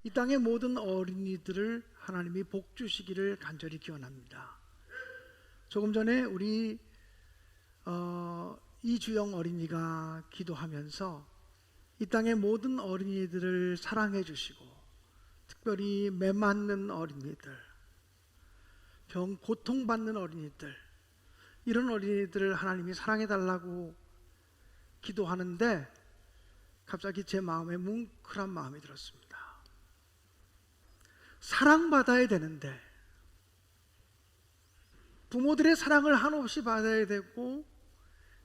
이 땅의 모든 어린이들을 하나님이 복 주시기를 간절히 기원합니다. 조금 전에 우리 이주영 어린이가 기도하면서 이 땅의 모든 어린이들을 사랑해 주시고, 특별히 매 맞는 어린이들, 고통받는 어린이들, 이런 어린이들을 하나님이 사랑해 달라고 기도하는데 갑자기 제 마음에 뭉클한 마음이 들었습니다. 사랑받아야 되는데, 부모들의 사랑을 한없이 받아야 되고,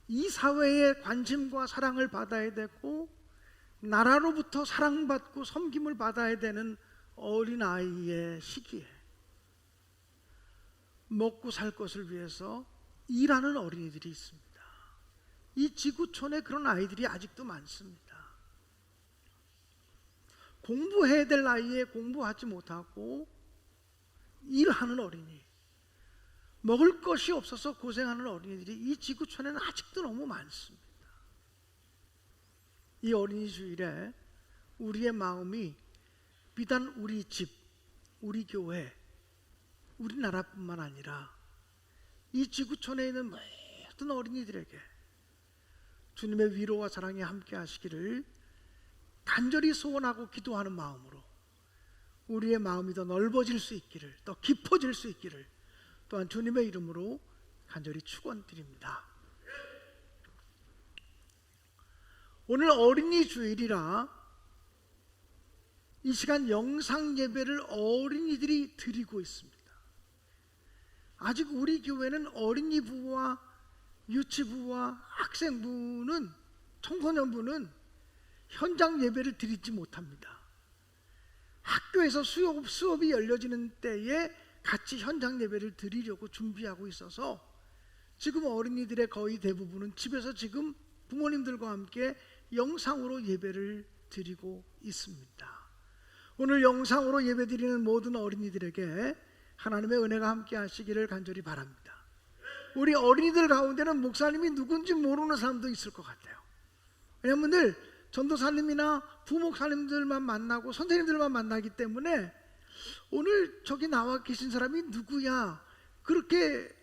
이 사회의 관심과 사랑을 받아야 되고, 나라로부터 사랑받고 섬김을 받아야 되는 어린아이의 시기에 먹고 살 것을 위해서 일하는 어린이들이 있습니다. 이 지구촌에 그런 아이들이 아직도 많습니다. 공부해야 될 나이에 공부하지 못하고 일하는 어린이, 먹을 것이 없어서 고생하는 어린이들이 이 지구촌에는 아직도 너무 많습니다. 이 어린이 주일에 우리의 마음이 비단 우리 집, 우리 교회, 우리나라뿐만 아니라 이 지구촌에 있는 모든 어린이들에게 주님의 위로와 사랑이 함께 하시기를 간절히 소원하고 기도하는 마음으로 우리의 마음이 더 넓어질 수 있기를, 더 깊어질 수 있기를 또한 주님의 이름으로 간절히 축원드립니다. 오늘 어린이 주일이라 이 시간 영상 예배를 어린이들이 드리고 있습니다. 아직 우리 교회는 어린이부와 유치부와 학생부는, 청소년부는 현장 예배를 드리지 못합니다. 학교에서 수업이 열려지는 때에 같이 현장 예배를 드리려고 준비하고 있어서 지금 어린이들의 거의 대부분은 집에서 지금 부모님들과 함께 영상으로 예배를 드리고 있습니다. 오늘 영상으로 예배 드리는 모든 어린이들에게 하나님의 은혜가 함께 하시기를 간절히 바랍니다. 우리 어린이들 가운데는 목사님이 누군지 모르는 사람도 있을 것 같아요. 왜냐하면 늘 전도사님이나 부목사님들만 만나고 선생님들만 만나기 때문에 오늘 저기 나와 계신 사람이 누구야, 그렇게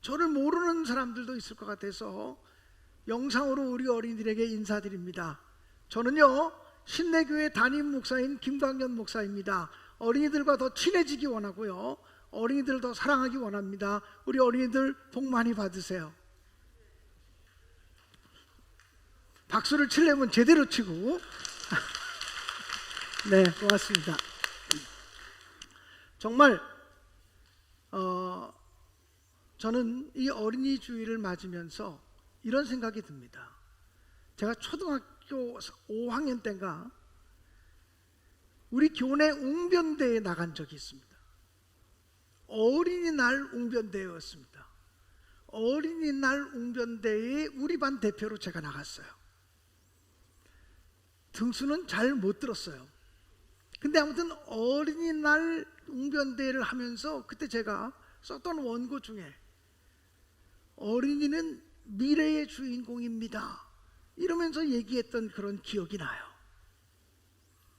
저를 모르는 사람들도 있을 것 같아서 영상으로 우리 어린이들에게 인사드립니다. 저는요, 신내교회 담임 목사인 김광현 목사입니다. 어린이들과 더 친해지기 원하고요, 어린이들을 더 사랑하기 원합니다. 우리 어린이들 복 많이 받으세요. 박수를 치려면 제대로 치고. 네, 고맙습니다. 정말 저는 이 어린이 주일을 맞으면서 이런 생각이 듭니다. 제가 초등학교 5학년 때인가 우리 교내 웅변대회에 나간 적이 있습니다. 어린이날 웅변대회였습니다. 어린이날 웅변대회에 우리 반 대표로 제가 나갔어요. 등수는 잘 못 들었어요. 근데 아무튼 어린이날 웅변대회를 하면서 그때 제가 썼던 원고 중에 어린이는 미래의 주인공입니다 이러면서 얘기했던 그런 기억이 나요.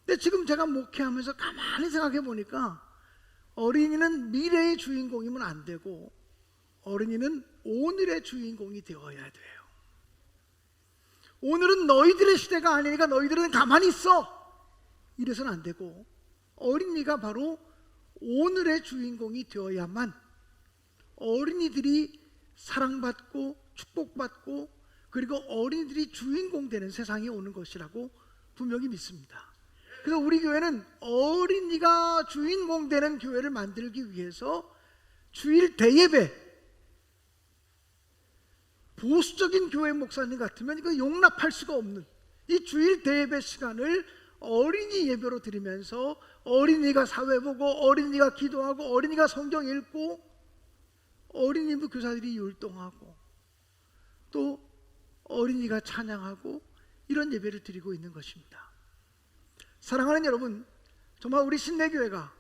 근데 지금 제가 목회하면서 가만히 생각해 보니까 어린이는 미래의 주인공이면 안 되고 어린이는 오늘의 주인공이 되어야 돼요. 오늘은 너희들의 시대가 아니니까 너희들은 가만히 있어 이래서는 안 되고, 어린이가 바로 오늘의 주인공이 되어야만 어린이들이 사랑받고 축복받고, 그리고 어린이들이 주인공 되는 세상이 오는 것이라고 분명히 믿습니다. 그래서 우리 교회는 어린이가 주인공 되는 교회를 만들기 위해서 주일 대예배, 보수적인 교회 목사님 같으면 이거 용납할 수가 없는 이 주일 대예배 시간을 어린이 예배로 드리면서 어린이가 사회 보고, 어린이가 기도하고, 어린이가 성경 읽고, 어린이부 교사들이 율동하고, 또 어린이가 찬양하고, 이런 예배를 드리고 있는 것입니다. 사랑하는 여러분, 정말 우리 신내교회가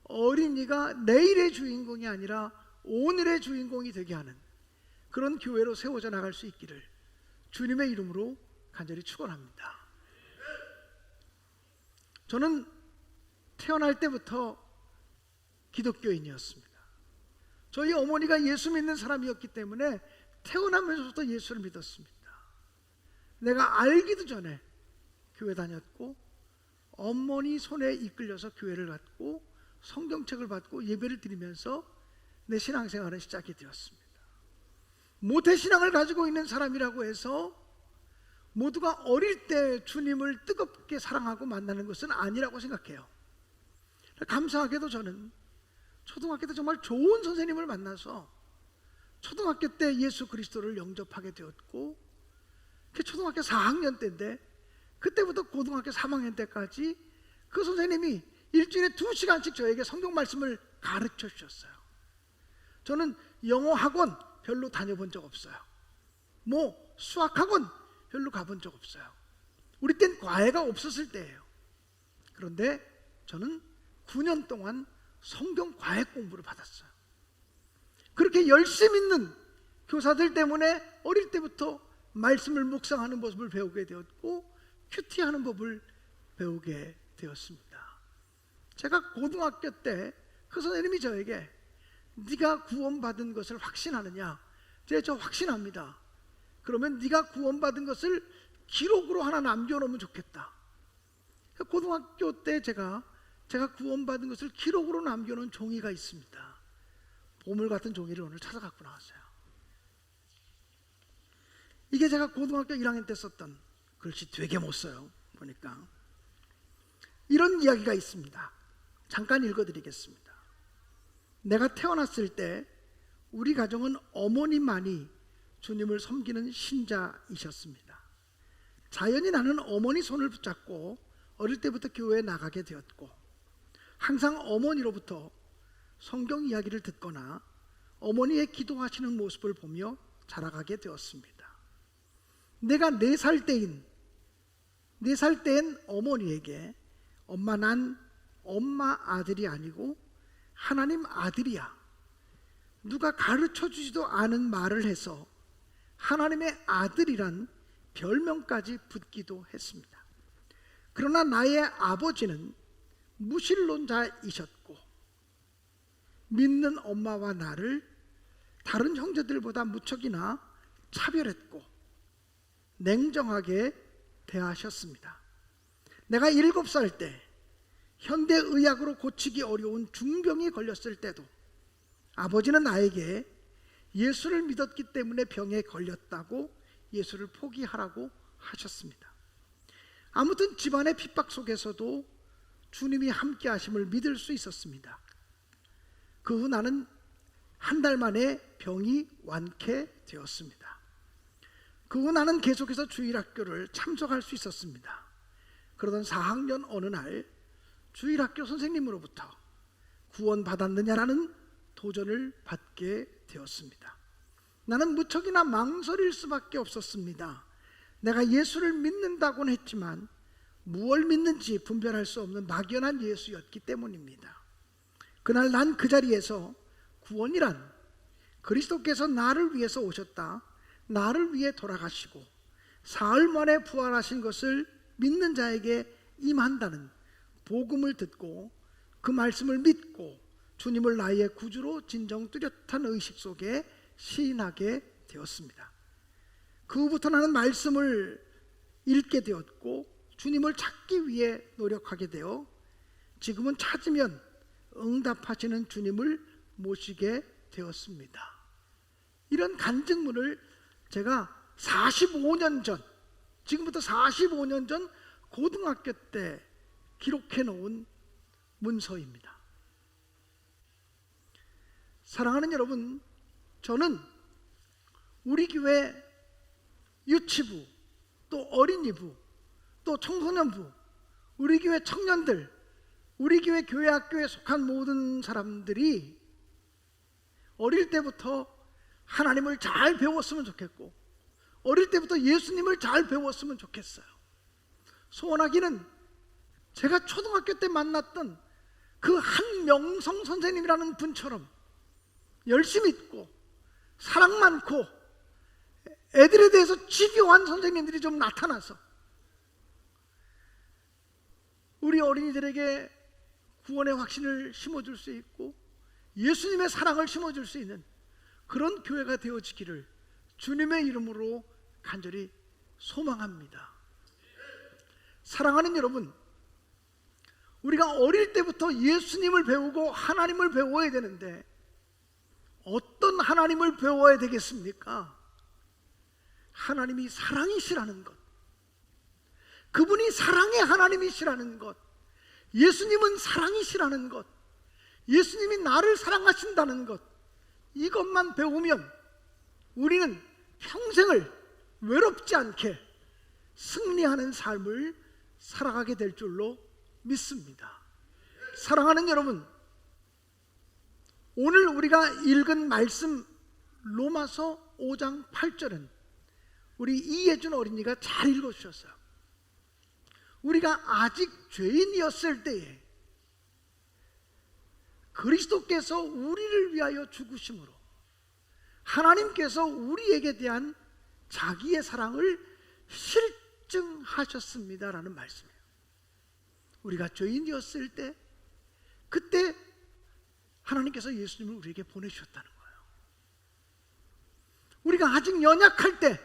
어린이가 내일의 주인공이 아니라 오늘의 주인공이 되게 하는 그런 교회로 세워져 나갈 수 있기를 주님의 이름으로 간절히 축원합니다. 저는 태어날 때부터 기독교인이었습니다. 저희 어머니가 예수 믿는 사람이었기 때문에 태어나면서부터 예수를 믿었습니다. 내가 알기도 전에 교회 다녔고, 어머니 손에 이끌려서 교회를 갔고, 성경책을 받고 예배를 드리면서 내 신앙생활은 시작이 되었습니다. 모태신앙을 가지고 있는 사람이라고 해서 모두가 어릴 때 주님을 뜨겁게 사랑하고 만나는 것은 아니라고 생각해요. 감사하게도 저는 초등학교 때 정말 좋은 선생님을 만나서 초등학교 때 예수 그리스도를 영접하게 되었고, 초등학교 4학년 때인데 그때부터 고등학교 3학년 때까지 그 선생님이 일주일에 2시간씩 저에게 성경 말씀을 가르쳐 주셨어요. 저는 영어 학원 별로 다녀본 적 없어요. 수학 학원 별로 가본 적 없어요. 우리 땐 과외가 없었을 때예요. 그런데 저는 9년 동안 성경 과외 공부를 받았어요. 그렇게 열심히 있는 교사들 때문에 어릴 때부터 말씀을 묵상하는 모습을 배우게 되었고, 큐티하는 법을 배우게 되었습니다. 제가 고등학교 때 그 선생님이 저에게 네가 구원받은 것을 확신하느냐? 저 확신합니다. 그러면 네가 구원받은 것을 기록으로 하나 남겨놓으면 좋겠다. 고등학교 때 제가 구원받은 것을 기록으로 남겨놓은 종이가 있습니다. 보물 같은 종이를 오늘 찾아 갖고 나왔어요. 이게 제가 고등학교 1학년 때 썼던 글씨. 되게 못 써요. 보니까 이런 이야기가 있습니다. 잠깐 읽어드리겠습니다. 내가 태어났을 때 우리 가정은 어머니만이 주님을 섬기는 신자이셨습니다. 자연히 나는 어머니 손을 붙잡고 어릴 때부터 교회에 나가게 되었고, 항상 어머니로부터 성경 이야기를 듣거나 어머니의 기도하시는 모습을 보며 자라가게 되었습니다. 내가 4살 때인 어머니에게 엄마, 난 엄마 아들이 아니고 하나님 아들이야, 누가 가르쳐 주지도 않은 말을 해서 하나님의 아들이란 별명까지 붙기도 했습니다. 그러나 나의 아버지는 무신론자이셨고, 믿는 엄마와 나를 다른 형제들보다 무척이나 차별했고 냉정하게 대하셨습니다. 내가 7살 때 현대의학으로 고치기 어려운 중병이 걸렸을 때도 아버지는 나에게 예수를 믿었기 때문에 병에 걸렸다고 예수를 포기하라고 하셨습니다. 아무튼 집안의 핍박 속에서도 주님이 함께 하심을 믿을 수 있었습니다. 그 후 나는 한 달 만에 병이 완쾌되었습니다. 그 후 나는 계속해서 주일학교를 참석할 수 있었습니다. 그러던 4학년 어느 날 주일학교 선생님으로부터 구원받았느냐라는 도전을 받게 되었습니다. 나는 무척이나 망설일 수밖에 없었습니다. 내가 예수를 믿는다고는 했지만 무엇을 믿는지 분별할 수 없는 막연한 예수였기 때문입니다. 그날 난 그 자리에서 구원이란 그리스도께서 나를 위해서 오셨다, 나를 위해 돌아가시고 사흘 만에 부활하신 것을 믿는 자에게 임한다는 복음을 듣고 그 말씀을 믿고 주님을 나의 구주로 진정 뚜렷한 의식 속에 시인하게 되었습니다. 그 후부터 나는 말씀을 읽게 되었고 주님을 찾기 위해 노력하게 되어 지금은 찾으면 응답하시는 주님을 모시게 되었습니다. 이런 간증문을 제가 45년 전, 지금부터 45년 전 고등학교 때 기록해 놓은 문서입니다. 사랑하는 여러분, 저는 우리 교회 유치부, 또 어린이부, 또 청소년부, 우리 교회 청년들, 우리 교회 교회학교에 속한 모든 사람들이 어릴 때부터 하나님을 잘 배웠으면 좋겠고 어릴 때부터 예수님을 잘 배웠으면 좋겠어요. 소원하기는 제가 초등학교 때 만났던 그 한명성 선생님이라는 분처럼 열심히 있고 사랑 많고 애들에 대해서 집요한 선생님들이 좀 나타나서 우리 어린이들에게 구원의 확신을 심어줄 수 있고 예수님의 사랑을 심어줄 수 있는 그런 교회가 되어지기를 주님의 이름으로 간절히 소망합니다. 사랑하는 여러분, 우리가 어릴 때부터 예수님을 배우고 하나님을 배워야 되는데 어떤 하나님을 배워야 되겠습니까? 하나님이 사랑이시라는 것, 그분이 사랑의 하나님이시라는 것, 예수님은 사랑이시라는 것, 예수님이 나를 사랑하신다는 것, 이것만 배우면 우리는 평생을 외롭지 않게 승리하는 삶을 살아가게 될 줄로 믿습니다. 사랑하는 여러분, 오늘 우리가 읽은 말씀 로마서 5장 8절은 우리 이예준 어린이가 잘 읽어주셨어요. 우리가 아직 죄인이었을 때에 그리스도께서 우리를 위하여 죽으심으로 하나님께서 우리에게 대한 자기의 사랑을 실증하셨습니다라는 말씀이에요. 우리가 죄인이었을 때 그때 하나님께서 예수님을 우리에게 보내주셨다는 거예요. 우리가 아직 연약할 때,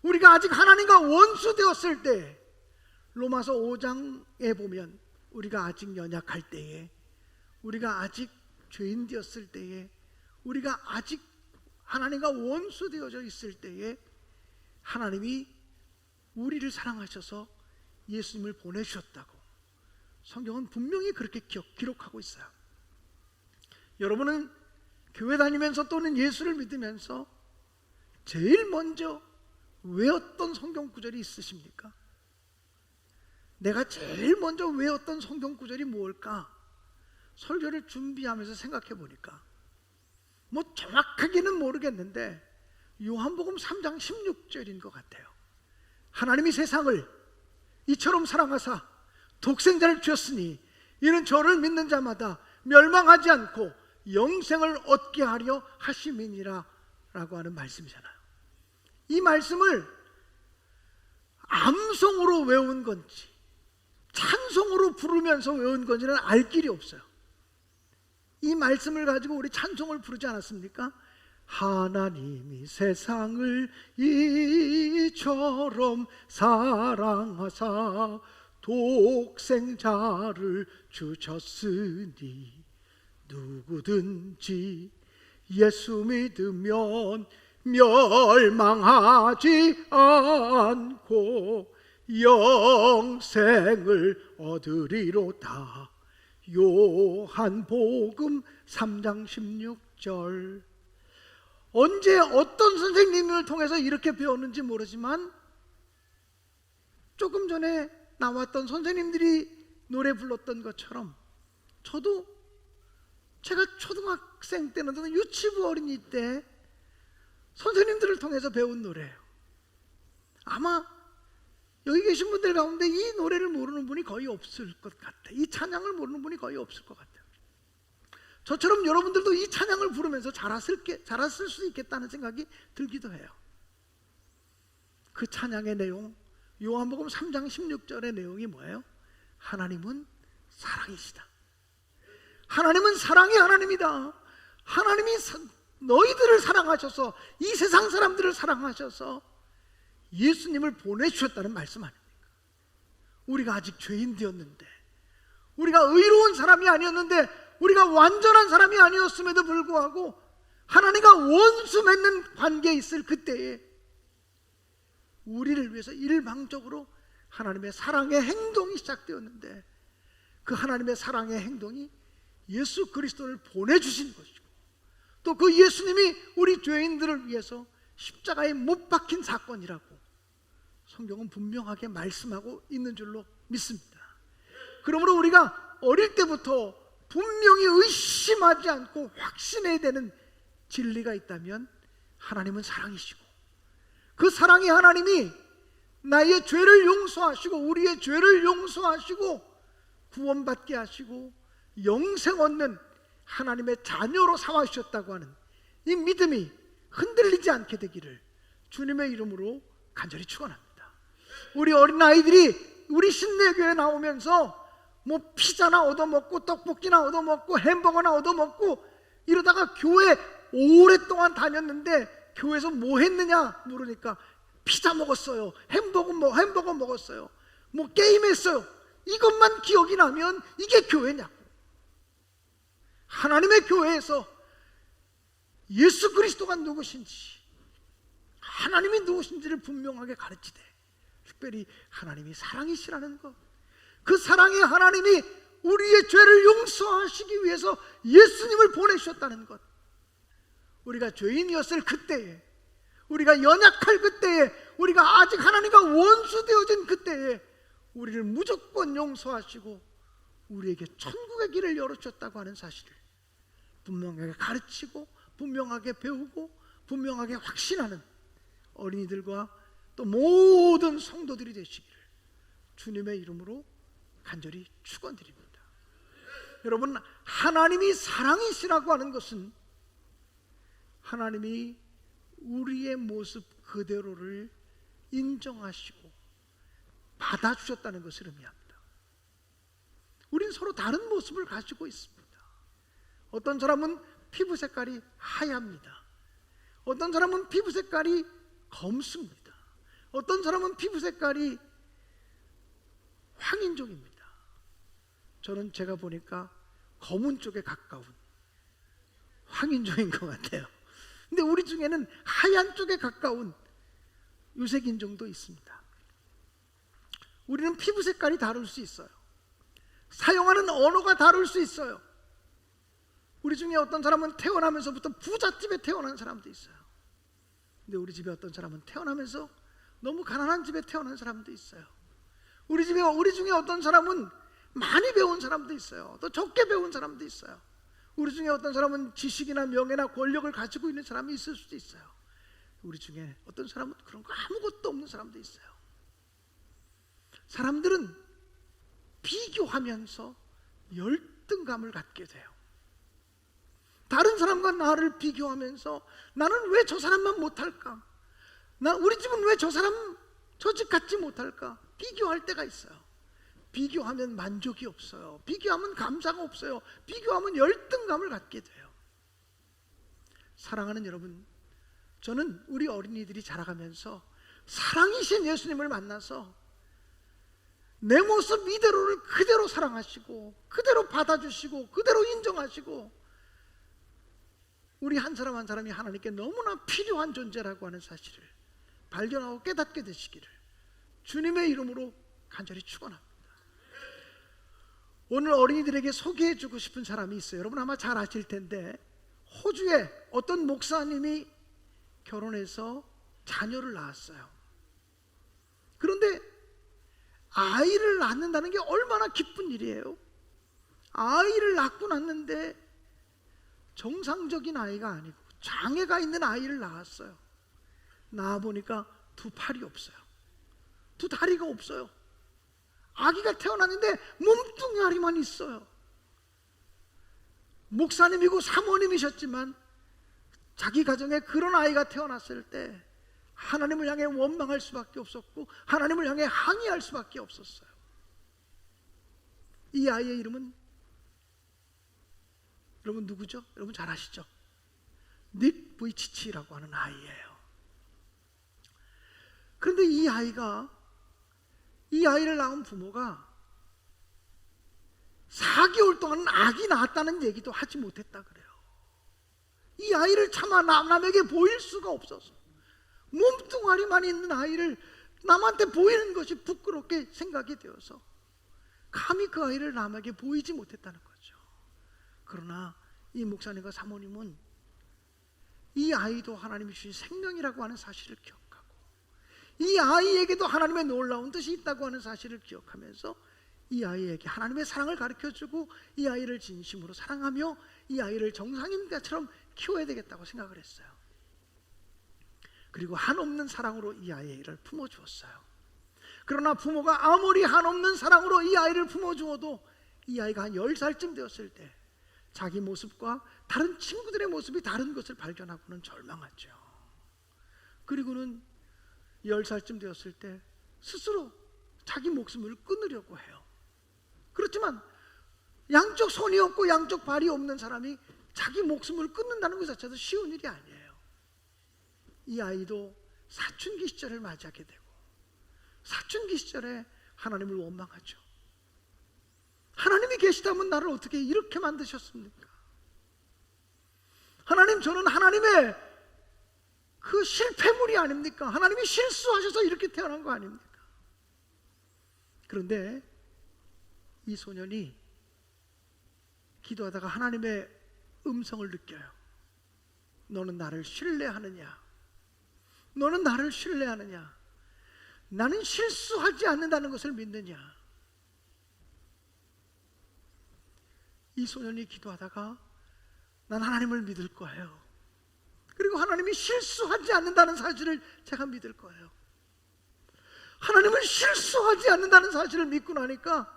우리가 아직 하나님과 원수 되었을 때, 로마서 5장에 보면 우리가 아직 연약할 때에, 우리가 아직 죄인 되었을 때에, 우리가 아직 하나님과 원수 되어져 있을 때에 하나님이 우리를 사랑하셔서 예수님을 보내주셨다고 성경은 분명히 그렇게 기록하고 있어요. 여러분은 교회 다니면서 또는 예수를 믿으면서 제일 먼저 외웠던 성경 구절이 있으십니까? 내가 제일 먼저 외웠던 성경 구절이 무엇일까? 설교를 준비하면서 생각해 보니까 뭐 정확하게는 모르겠는데 요한복음 3장 16절인 것 같아요. 하나님이 세상을 이처럼 사랑하사 독생자를 주셨으니 이는 저를 믿는 자마다 멸망하지 않고 영생을 얻게 하려 하심이니라 라고 하는 말씀이잖아요. 이 말씀을 암송으로 외운 건지 찬송으로 부르면서 외운 건지는 알 길이 없어요. 이 말씀을 가지고 우리 찬송을 부르지 않았습니까? 하나님이 세상을 이처럼 사랑하사 독생자를 주셨으니 누구든지 예수 믿으면 멸망하지 않고 영생을 얻으리로다. 요한복음 3장 16절. 언제 어떤 선생님을 통해서 이렇게 배웠는지 모르지만 조금 전에 나왔던 선생님들이 노래 불렀던 것처럼 저도 제가 초등학생 때는 또는 유치부 어린이 때 선생님들을 통해서 배운 노래예요. 아마 여기 계신 분들 가운데 이 노래를 모르는 분이 거의 없을 것 같아요. 이 찬양을 모르는 분이 거의 없을 것 같아요. 저처럼 여러분들도 이 찬양을 부르면서 잘했을 수 있겠다는 생각이 들기도 해요. 그 찬양의 내용, 요한복음 3장 16절의 내용이 뭐예요? 하나님은 사랑이시다. 하나님은 사랑의 하나님이다. 하나님이 너희들을 사랑하셔서 이 세상 사람들을 사랑하셔서 예수님을 보내주셨다는 말씀 아닙니까? 우리가 아직 죄인 되었는데, 우리가 의로운 사람이 아니었는데, 우리가 완전한 사람이 아니었음에도 불구하고 하나님과 원수 맺는 관계에 있을 그때에 우리를 위해서 일방적으로 하나님의 사랑의 행동이 시작되었는데, 그 하나님의 사랑의 행동이 예수 그리스도를 보내주신 것이고, 또 그 예수님이 우리 죄인들을 위해서 십자가에 못 박힌 사건이라고 성경은 분명하게 말씀하고 있는 줄로 믿습니다. 그러므로 우리가 어릴 때부터 분명히 의심하지 않고 확신해야 되는 진리가 있다면 하나님은 사랑이시고, 그 사랑의 하나님이 나의 죄를 용서하시고 우리의 죄를 용서하시고 구원받게 하시고 영생 얻는 하나님의 자녀로 삼아주셨다고 하는 이 믿음이 흔들리지 않게 되기를 주님의 이름으로 간절히 축원합니다. 우리 어린아이들이 우리 신내교회 나오면서 뭐 피자나 얻어먹고 떡볶이나 얻어먹고 햄버거나 얻어먹고 이러다가 교회 오랫동안 다녔는데 교회에서 뭐 했느냐 물으니까 피자 먹었어요. 햄버거 먹었어요. 뭐 게임했어요. 이것만 기억이 나면 이게 교회냐고. 하나님의 교회에서 예수 그리스도가 누구신지, 하나님이 누구신지를 분명하게 가르치되, 특별히 하나님이 사랑이시라는 것, 그 사랑의 하나님이 우리의 죄를 용서하시기 위해서 예수님을 보내셨다는 것, 우리가 죄인이었을 그때에, 우리가 연약할 그때에, 우리가 아직 하나님과 원수되어진 그때에 우리를 무조건 용서하시고 우리에게 천국의 길을 열어주셨다고 하는 사실을 분명하게 가르치고 분명하게 배우고 분명하게 확신하는 어린이들과 또 모든 성도들이 되시기를 주님의 이름으로 간절히 축원드립니다. 여러분, 하나님이 사랑이시라고 하는 것은 하나님이 우리의 모습 그대로를 인정하시고 받아주셨다는 것을 의미합니다. 우린 서로 다른 모습을 가지고 있습니다. 어떤 사람은 피부 색깔이 하얗니다. 어떤 사람은 피부 색깔이 검습니다. 어떤 사람은 피부 색깔이 황인종입니다. 저는 제가 보니까 검은 쪽에 가까운 황인종인 것 같아요. 근데 우리 중에는 하얀 쪽에 가까운 유색인종도 있습니다. 우리는 피부 색깔이 다를 수 있어요. 사용하는 언어가 다를 수 있어요. 우리 중에 어떤 사람은 태어나면서부터 부잣집에 태어난 사람도 있어요. 근데 우리 집에 어떤 사람은 태어나면서 너무 가난한 집에 태어난 사람도 있어요. 우리 중에 어떤 사람은 많이 배운 사람도 있어요. 또 적게 배운 사람도 있어요. 우리 중에 어떤 사람은 지식이나 명예나 권력을 가지고 있는 사람이 있을 수도 있어요. 우리 중에 어떤 사람은 그런 거 아무것도 없는 사람도 있어요. 사람들은 비교하면서 열등감을 갖게 돼요. 다른 사람과 나를 비교하면서 나는 왜 저 사람만 못할까? 우리 집은 왜 저 사람 저 집 같지 못할까? 비교할 때가 있어요. 비교하면 만족이 없어요. 비교하면 감사가 없어요. 비교하면 열등감을 갖게 돼요. 사랑하는 여러분, 저는 우리 어린이들이 자라가면서 사랑이신 예수님을 만나서 내 모습 이대로를 그대로 사랑하시고 그대로 받아주시고 그대로 인정하시고 우리 한 사람 한 사람이 하나님께 너무나 필요한 존재라고 하는 사실을 발견하고 깨닫게 되시기를 주님의 이름으로 간절히 축원합니다. 오늘 어린이들에게 소개해주고 싶은 사람이 있어요. 여러분 아마 잘 아실 텐데 호주에 어떤 목사님이 결혼해서 자녀를 낳았어요. 그런데 아이를 낳는다는 게 얼마나 기쁜 일이에요. 아이를 낳고 났는데 정상적인 아이가 아니고 장애가 있는 아이를 낳았어요. 낳아보니까 두 팔이 없어요. 두 다리가 없어요. 아기가 태어났는데 몸뚱아리만 있어요. 목사님이고 사모님이셨지만 자기 가정에 그런 아이가 태어났을 때 하나님을 향해 원망할 수밖에 없었고 하나님을 향해 항의할 수밖에 없었어요. 이 아이의 이름은 여러분 누구죠? 여러분 잘 아시죠? 닉 부이치치라고 하는 아이예요. 그런데 이 아이를 낳은 부모가 4개월 동안 아기 낳았다는 얘기도 하지 못했다 그래요. 이 아이를 차마 남에게 보일 수가 없어서 몸뚱아리만 있는 아이를 남한테 보이는 것이 부끄럽게 생각이 되어서 감히 그 아이를 남에게 보이지 못했다는 거죠. 그러나 이 목사님과 사모님은 이 아이도 하나님이 주신 생명이라고 하는 사실을 기억하고 이 아이에게도 하나님의 놀라운 뜻이 있다고 하는 사실을 기억하면서 이 아이에게 하나님의 사랑을 가르쳐주고 이 아이를 진심으로 사랑하며 이 아이를 정상인처럼 키워야 되겠다고 생각을 했어요. 그리고 한없는 사랑으로 이 아이를 품어주었어요. 그러나 부모가 아무리 한없는 사랑으로 이 아이를 품어주어도 이 아이가 한 10살쯤 되었을 때 자기 모습과 다른 친구들의 모습이 다른 것을 발견하고는 절망하죠. 그리고는 10살쯤 되었을 때 스스로 자기 목숨을 끊으려고 해요. 그렇지만 양쪽 손이 없고 양쪽 발이 없는 사람이 자기 목숨을 끊는다는 것 자체도 쉬운 일이 아니에요. 이 아이도 사춘기 시절을 맞이하게 되고 사춘기 시절에 하나님을 원망하죠. 하나님이 계시다면 나를 어떻게 이렇게 만드셨습니까? 하나님, 저는 하나님의 그 실패물이 아닙니까? 하나님이 실수하셔서 이렇게 태어난 거 아닙니까? 그런데 이 소년이 기도하다가 하나님의 음성을 느껴요. 너는 나를 신뢰하느냐? 너는 나를 신뢰하느냐? 나는 실수하지 않는다는 것을 믿느냐? 이 소년이 기도하다가 난 하나님을 믿을 거예요. 그리고 하나님이 실수하지 않는다는 사실을 제가 믿을 거예요. 하나님은 실수하지 않는다는 사실을 믿고 나니까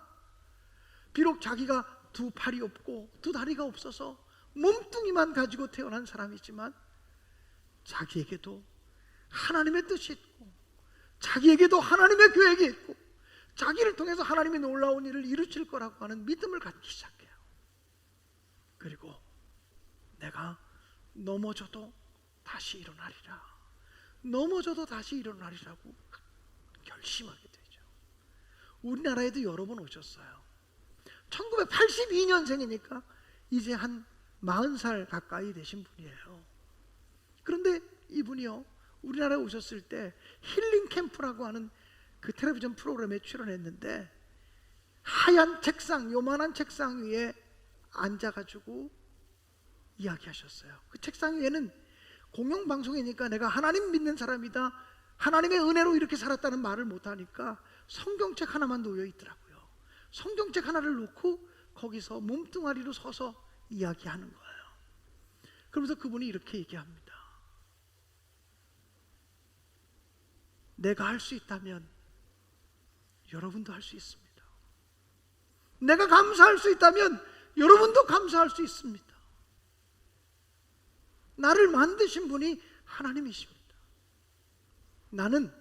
비록 자기가 두 팔이 없고 두 다리가 없어서 몸뚱이만 가지고 태어난 사람이지만 자기에게도 하나님의 뜻이 있고 자기에게도 하나님의 계획이 있고 자기를 통해서 하나님이 놀라운 일을 이루실 거라고 하는 믿음을 갖기 시작해요. 그리고 내가 넘어져도 다시 일어나리라, 넘어져도 다시 일어나리라고 결심하게 되죠. 우리나라에도 여러 번 오셨어요. 1982년생이니까 이제 한 40살 가까이 되신 분이에요. 그런데 이분이요, 우리나라에 오셨을 때 힐링 캠프라고 하는 그 텔레비전 프로그램에 출연했는데 하얀 책상, 요만한 책상 위에 앉아가지고 이야기하셨어요. 그 책상 위에는 공영방송이니까 내가 하나님 믿는 사람이다, 하나님의 은혜로 이렇게 살았다는 말을 못하니까 성경책 하나만 놓여 있더라고요. 성경책 하나를 놓고 거기서 몸뚱아리로 서서 이야기하는 거예요. 그러면서 그분이 이렇게 얘기합니다. 내가 할 수 있다면 여러분도 할 수 있습니다. 내가 감사할 수 있다면 여러분도 감사할 수 있습니다. 나를 만드신 분이 하나님이십니다. 나는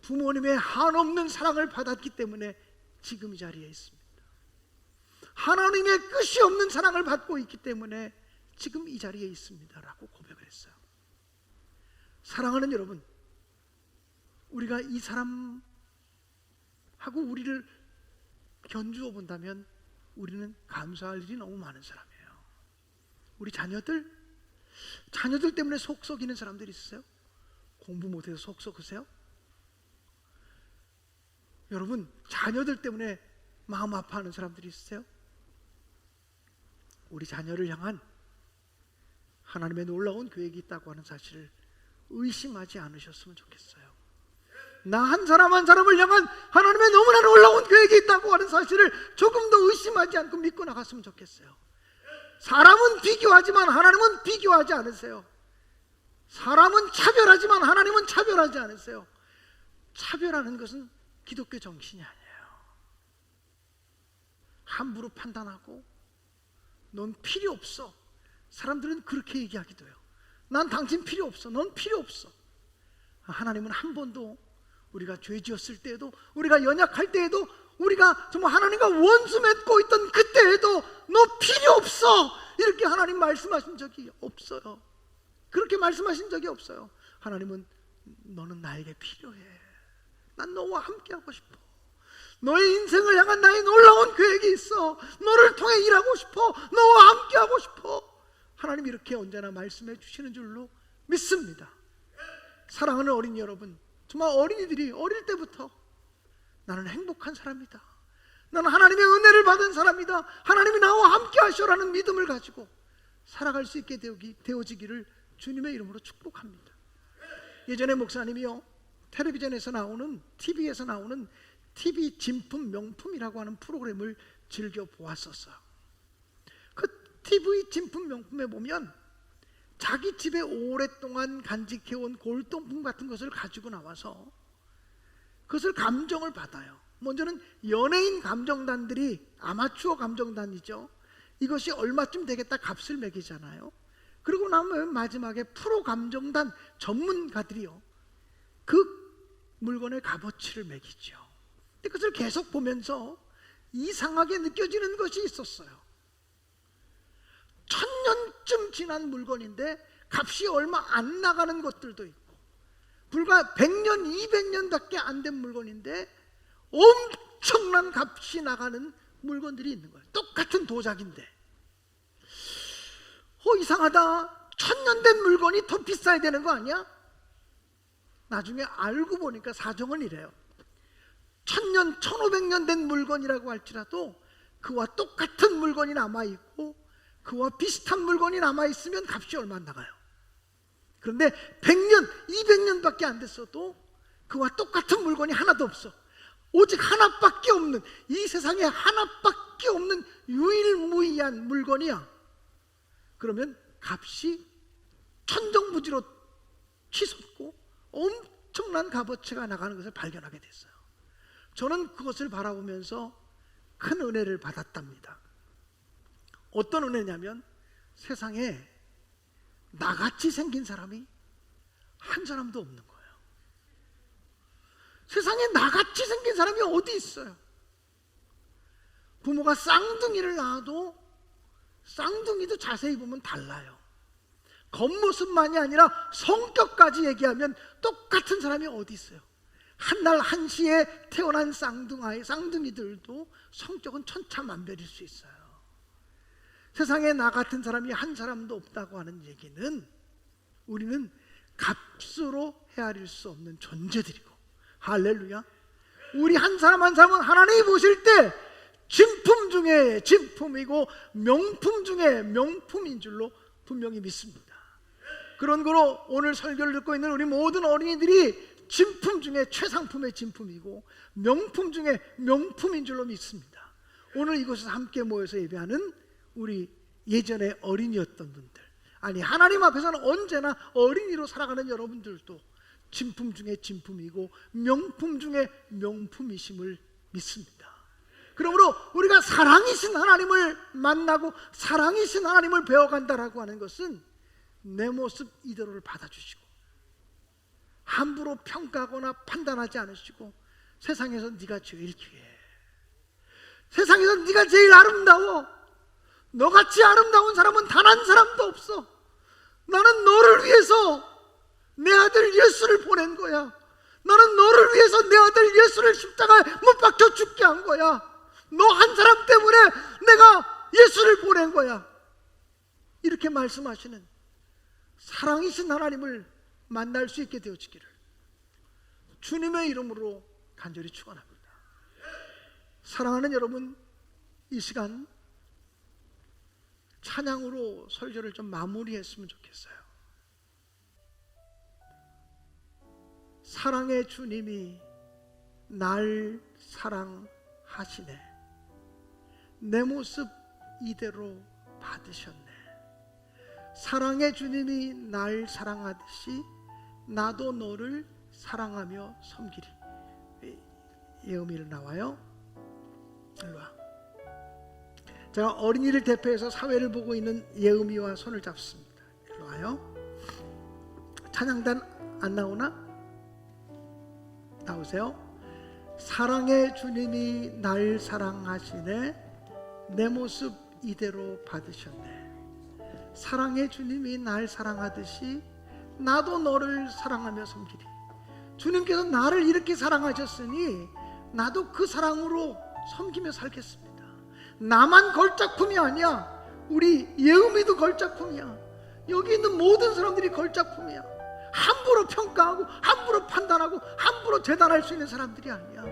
부모님의 한없는 사랑을 받았기 때문에 지금 이 자리에 있습니다. 하나님의 끝이 없는 사랑을 받고 있기 때문에 지금 이 자리에 있습니다 라고 고백을 했어요. 사랑하는 여러분, 우리가 이 사람하고 우리를 견주어 본다면 우리는 감사할 일이 너무 많은 사람이에요. 우리 자녀들 때문에 속 썩이는 사람들이 있으세요? 공부 못해서 속 썩으세요? 여러분, 자녀들 때문에 마음 아파하는 사람들이 있으세요? 우리 자녀를 향한 하나님의 놀라운 계획이 있다고 하는 사실을 의심하지 않으셨으면 좋겠어요. 나 한 사람 한 사람을 향한 하나님의 너무나 놀라운 계획이 있다고 하는 사실을 조금 더 의심하지 않고 믿고 나갔으면 좋겠어요. 사람은 비교하지만 하나님은 비교하지 않으세요. 사람은 차별하지만 하나님은 차별하지 않으세요. 차별하는 것은 기독교 정신이 아니에요. 함부로 판단하고 넌 필요 없어. 사람들은 그렇게 얘기하기도 해요. 난 당신 필요 없어. 넌 필요 없어. 하나님은 한 번도 우리가 죄 지었을 때에도, 우리가 연약할 때에도, 우리가 정말 하나님과 원수 맺고 있던 그때에도 너 필요 없어 이렇게 하나님 말씀하신 적이 없어요. 그렇게 말씀하신 적이 없어요. 하나님은 너는 나에게 필요해. 난 너와 함께하고 싶어. 너의 인생을 향한 나의 놀라운 계획이 있어. 너를 통해 일하고 싶어. 너와 함께하고 싶어. 하나님 이렇게 언제나 말씀해 주시는 줄로 믿습니다. 사랑하는 어린이 여러분, 정말 어린이들이 어릴 때부터 나는 행복한 사람이다, 나는 하나님의 은혜를 받은 사람이다, 하나님이 나와 함께 하셔라는 믿음을 가지고 살아갈 수 있게 되어지기를 주님의 이름으로 축복합니다. 예전에 목사님이요, 텔레비전에서 나오는, TV에서 나오는 TV 진품 명품이라고 하는 프로그램을 즐겨 보았었어요. 그 TV 진품 명품에 보면 자기 집에 오랫동안 간직해온 골동품 같은 것을 가지고 나와서 그것을 감정을 받아요. 먼저는 연예인 감정단들이, 아마추어 감정단이죠, 이것이 얼마쯤 되겠다 값을 매기잖아요. 그리고 나면 마지막에 프로 감정단 전문가들이요, 그 물건의 값어치를 매기죠. 그것을 계속 보면서 이상하게 느껴지는 것이 있었어요. 1000년쯤 지난 물건인데 값이 얼마 안 나가는 것들도 있고, 불과 100년, 200년밖에 안 된 물건인데 엄청난 값이 나가는 물건들이 있는 거예요. 똑같은 도자기인데 이상하다, 1000년 된 물건이 더 비싸야 되는 거 아니야? 나중에 알고 보니까 사정은 이래요. 1000년, 1500년 된 물건이라고 할지라도 그와 똑같은 물건이 남아있고 그와 비슷한 물건이 남아있으면 값이 얼마 안 나가요. 그런데 100년, 200년밖에 안 됐어도 그와 똑같은 물건이 하나도 없어. 오직 하나밖에 없는, 이 세상에 하나밖에 없는 유일무이한 물건이야. 그러면 값이 천정부지로 치솟고 엄청난 값어치가 나가는 것을 발견하게 됐어요. 저는 그것을 바라보면서 큰 은혜를 받았답니다. 어떤 은혜냐면 세상에 나같이 생긴 사람이 한 사람도 없는 거예요. 세상에 나같이 생긴 사람이 어디 있어요? 부모가 쌍둥이를 낳아도 쌍둥이도 자세히 보면 달라요. 겉모습만이 아니라 성격까지 얘기하면 똑같은 사람이 어디 있어요? 한날 한시에 태어난 쌍둥이들도 성격은 천차만별일 수 있어요. 세상에 나 같은 사람이 한 사람도 없다고 하는 얘기는 우리는 값으로 헤아릴 수 없는 존재들이고, 할렐루야, 우리 한 사람 한 사람은 하나님이 보실 때 진품 중에 진품이고 명품 중에 명품인 줄로 분명히 믿습니다. 그런 거로 오늘 설교를 듣고 있는 우리 모든 어린이들이 진품 중에 최상품의 진품이고 명품 중에 명품인 줄로 믿습니다. 오늘 이곳에서 함께 모여서 예배하는 우리 예전에 어린이였던 분들, 아니 하나님 앞에서는 언제나 어린이로 살아가는 여러분들도 진품 중에 진품이고 명품 중에 명품이심을 믿습니다. 그러므로 우리가 사랑이신 하나님을 만나고 사랑이신 하나님을 배워간다라고 하는 것은 내 모습 이대로를 받아주시고 함부로 평가하거나 판단하지 않으시고, 세상에서 네가 제일 귀해, 세상에서 네가 제일 아름다워, 너같이 아름다운 사람은 단 한 사람도 없어, 나는 너를 위해서 내 아들 예수를 보낸 거야, 나는 너를 위해서 내 아들 예수를 십자가에 못 박혀 죽게 한 거야, 너 한 사람 때문에 내가 예수를 보낸 거야, 이렇게 말씀하시는 사랑이신 하나님을 만날 수 있게 되어지기를 주님의 이름으로 간절히 축원합니다. 사랑하는 여러분, 이 시간 찬양으로 설교를 좀 마무리했으면 좋겠어요. 사랑의 주님이 날 사랑하시네, 내 모습 이대로 받으셨네, 사랑의 주님이 날 사랑하듯이 나도 너를 사랑하며 섬기리. 예음이를 나와요. 일로 와. 제가 어린이를 대표해서 사회를 보고 있는 예음이와 손을 잡습니다. 일로 와요. 찬양단 안 나오나? 나오세요. 사랑의 주님이 날 사랑하시네, 내 모습 이대로 받으셨네, 사랑의 주님이 날 사랑하듯이 나도 너를 사랑하며 섬기리. 주님께서 나를 이렇게 사랑하셨으니 나도 그 사랑으로 섬기며 살겠습니다. 나만 걸작품이 아니야, 우리 예음이도 걸작품이야, 여기 있는 모든 사람들이 걸작품이야. 함부로 평가하고 함부로 판단하고 함부로 재단할 수 있는 사람들이 아니야.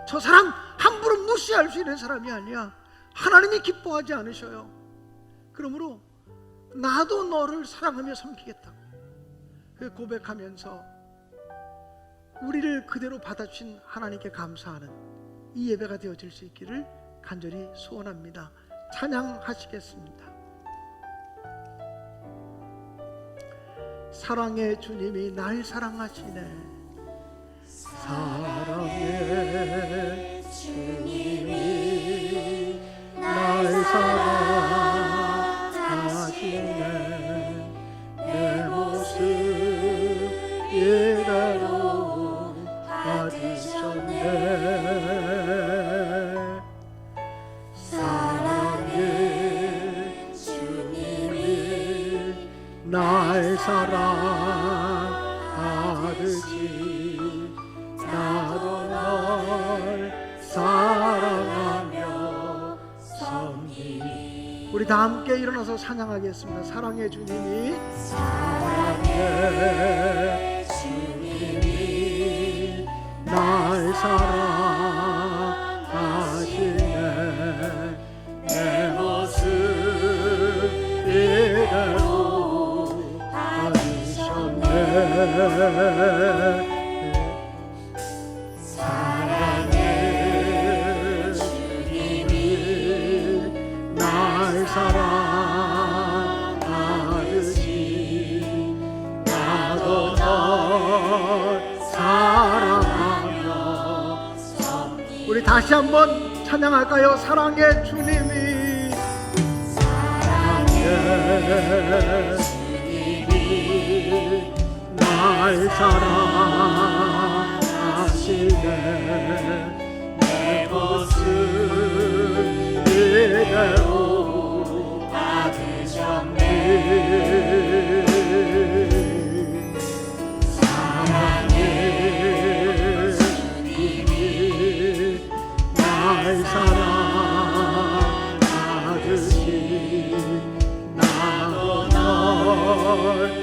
저 사람 함부로 무시할 수 있는 사람이 아니야. 하나님이 기뻐하지 않으셔요. 그러므로 나도 너를 사랑하며 섬기겠다고 그 고백하면서 우리를 그대로 받아주신 하나님께 감사하는 이 예배가 되어질 수 있기를 간절히 소원합니다. 찬양하시겠습니다. 사랑의 주님이 날 사랑하시네, 사랑의 주님이 날 사랑하시네, 내 모습 이대로 받으셨네, 사랑하듯이 나도 널 사랑하며 섬기. 우리 다 함께 일어나서 찬양하겠습니다. 사랑의 주님이 사랑의 주님이 날 사랑하시네. 내 모습 이대로 받으셨네. 사랑의 주님이 날 사랑하듯이 나도 널 사랑하며 섬기. 우리 다시 한번 찬양할까요? 사랑의 주님이 사랑의 주님이 날 사랑하시네. 내 모습 이대로 받으셨네. 사랑의 주님이 날 사랑하듯이 나도 널